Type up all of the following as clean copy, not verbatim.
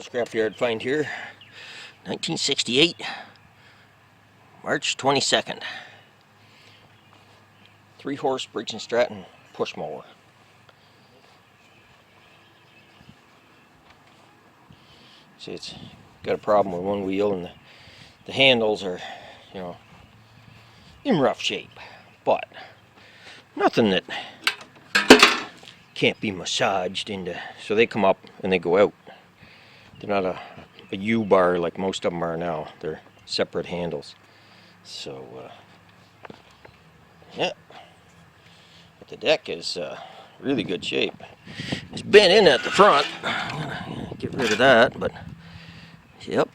Scrapyard find here, 1968, March 22nd. 3-horse Briggs and Stratton push mower. See, it's got a problem with one wheel, and the handles are, you know, in rough shape, but nothing that can't be massaged into, so they come up and they go out. They're not a U-bar like most of them are now. They're separate handles. So, yeah. But the deck is really good shape. It's bent in at the front. I'm gonna get rid of that, but yep.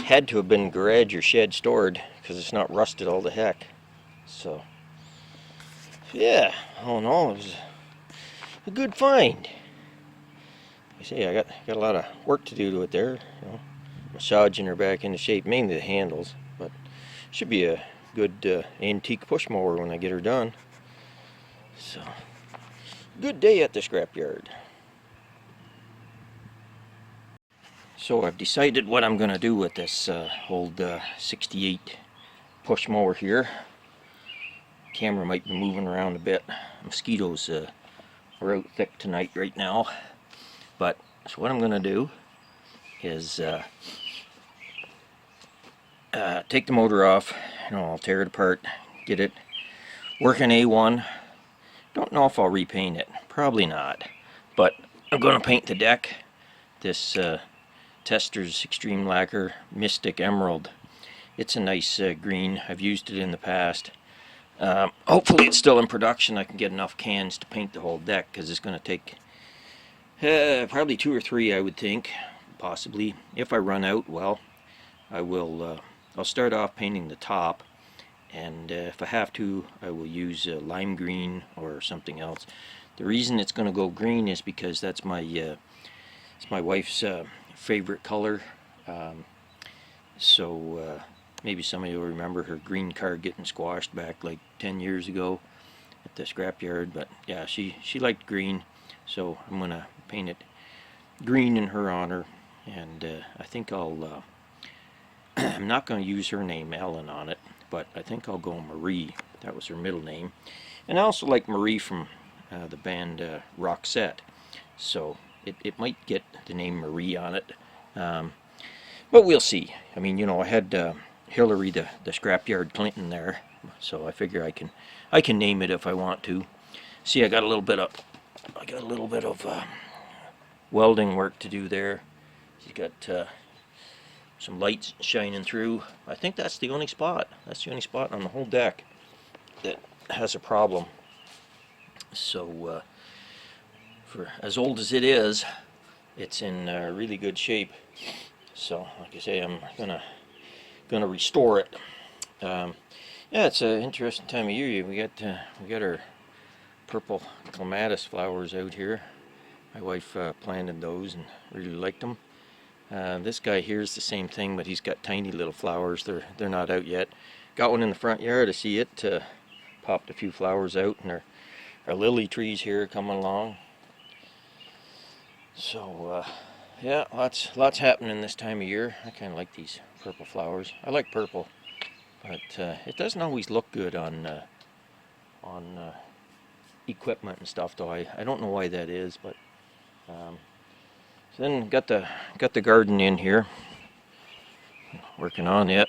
Had to have been garage or shed stored because it's not rusted all the heck. So, yeah, all in all, it was a good find. You see, I got a lot of work to do to it there. You know, massaging her back into shape, mainly the handles, but should be a good antique push mower when I get her done. So, good day at the scrapyard. So I've decided what I'm going to do with this old 68 push mower here. Camera might be moving around a bit. Mosquitoes are out thick tonight right now. But so what I'm going to do is take the motor off. You know, I'll tear it apart, get it working A1. Don't know if I'll repaint it. Probably not. But I'm going to paint the deck. This Tester's Extreme Lacquer Mystic Emerald. It's a nice green. I've used it in the past. Hopefully it's still in production. I can get enough cans to paint the whole deck, because it's going to take probably 2 or 3, I would think, possibly. If I run out, well, I will. I'll start off painting the top, and if I have to, I will use lime green or something else. The reason it's going to go green is because that's my it's my wife's favorite color. So maybe some of you will remember her green car getting squashed back like 10 years ago at the scrapyard. But yeah, she liked green, so I'm gonna paint it green in her honor. And I think I'll I'm not going to use her name Ellen on it, but I think I'll go Marie. That was her middle name. And I also like Marie from the band Roxette, so it might get the name Marie on it. But we'll see. I mean, you know, I had Hillary the Scrapyard Clinton there, so I figure I can name it if I want to. See, I got a little bit of welding work to do there. You got some lights shining through. I think that's the only spot. That's the only spot on the whole deck that has a problem. So, for as old as it is, it's in really good shape. So, like I say, I'm gonna restore it. Yeah, it's an interesting time of year. We got our purple clematis flowers out here. My wife planted those and really liked them. This guy here is the same thing, but he's got tiny little flowers. They're not out yet. Got one in the front yard. I see it popped a few flowers out, and our lily trees here coming along. So yeah, lots happening this time of year. I kind of like these purple flowers. I like purple, but it doesn't always look good on equipment and stuff, though. I don't know why that is, but so then got the garden in here, working on it.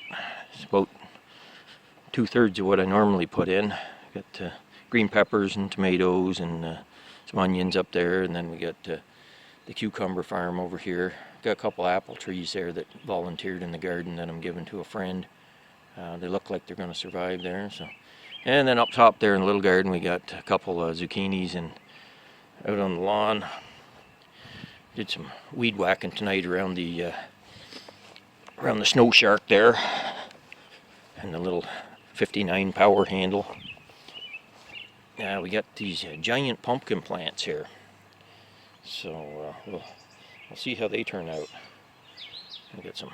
It's about 2/3 of what I normally put in. Got green peppers and tomatoes and some onions up there, and then we got the cucumber farm over here. Got a couple apple trees there that volunteered in the garden that I'm giving to a friend. They look like they're going to survive there. So, and then up top there in the little garden, we got a couple of zucchinis, and out on the lawn, did some weed whacking tonight around the snow shark there, and the little 59 power handle. Now we got these giant pumpkin plants here, so we'll see how they turn out. We got some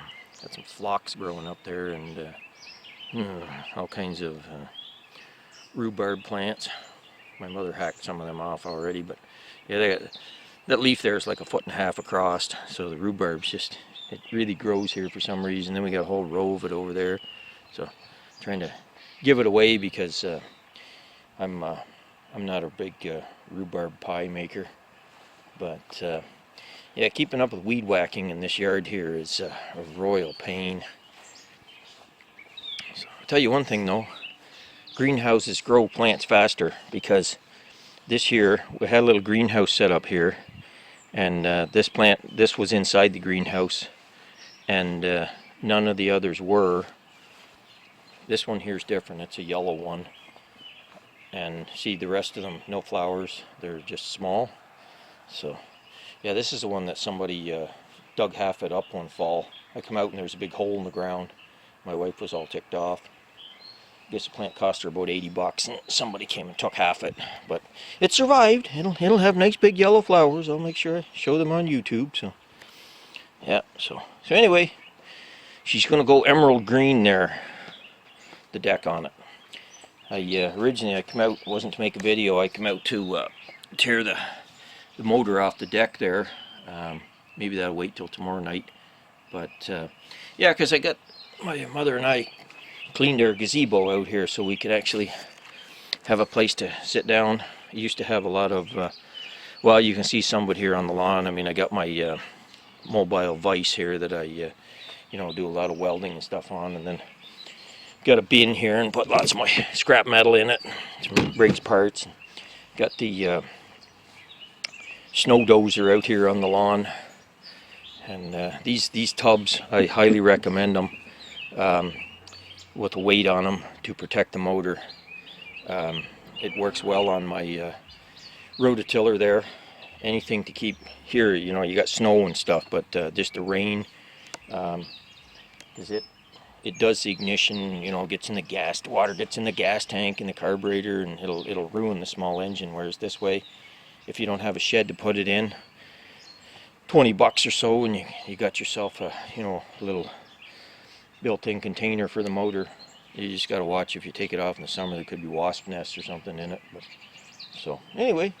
phlox growing up there, and all kinds of rhubarb plants. My mother hacked some of them off already, but yeah, that leaf there is like 1.5 feet across, so the rhubarb's just, it really grows here for some reason. Then we got a whole row of it over there, so trying to give it away because I'm not a big rhubarb pie maker, but yeah, keeping up with weed whacking in this yard here is a royal pain. So I'll tell you one thing though, greenhouses grow plants faster, because this year we had a little greenhouse set up here, and this was inside the greenhouse, and none of the others were. This one here is different, it's a yellow one, and see the rest of them, no flowers, they're just small. So yeah, this is the one that somebody dug half it up one fall. I come out and there's a big hole in the ground. My wife was all ticked off. I guess the plant cost her about 80 bucks, and somebody came and took half it, but it survived. It'll have nice big yellow flowers. I'll make sure I show them on YouTube. So yeah, so anyway, she's gonna go emerald green there, the deck on it. Originally I come out, wasn't to make a video, I come out to tear the motor off the deck there. Maybe that'll wait till tomorrow night, but yeah, because I got my mother and I cleaned our gazebo out here so we could actually have a place to sit down. I used to have a lot of well, you can see some of it here on the lawn. I mean, I got my mobile vise here that I you know, do a lot of welding and stuff on, and then got a bin here and put lots of my scrap metal in it, some Briggs parts. Got the snow dozer out here on the lawn, and these tubs, I highly recommend them, with a weight on them to protect the motor. It works well on my rototiller there. Anything to keep here, you know, you got snow and stuff, but just the rain, is it does the ignition, you know, gets in the gas, the water gets in the gas tank and the carburetor, and it'll ruin the small engine. Whereas this way, if you don't have a shed to put it in, 20 bucks or so, and you got yourself a, you know, a little built-in container for the motor. You just got to watch, if you take it off in the summer, there could be wasp nests or something in it. But, so anyway,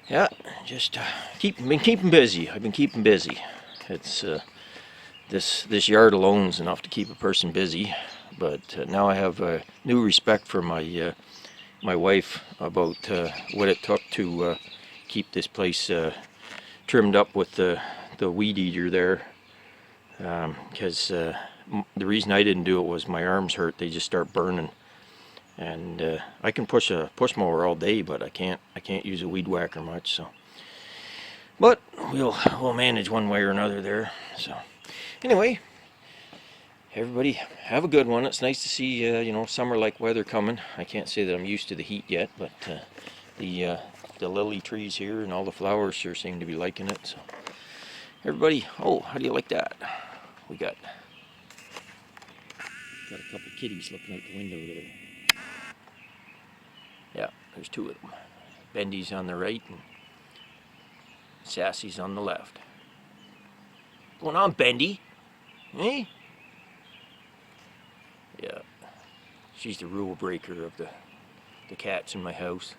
yeah, just been keeping busy. I've been keeping busy. It's this yard alone is enough to keep a person busy. But now I have a new respect for my my wife about what it took to keep this place trimmed up with the weed eater there. Because the reason I didn't do it was my arms hurt. They just start burning, and I can push a push mower all day, but I can't use a weed whacker much. So, but we'll manage one way or another there. So anyway, everybody have a good one. It's nice to see you know, summer-like weather coming. I can't say that I'm used to the heat yet, but the lily trees here and all the flowers sure seem to be liking it. So everybody, oh, how do you like that? We got a couple kitties looking out the window there. Yeah, there's two of them. Bendy's on the right and Sassy's on the left. What's going on, Bendy? Eh? Yeah, she's the rule breaker of the cats in my house.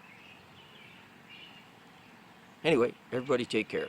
Anyway, everybody take care.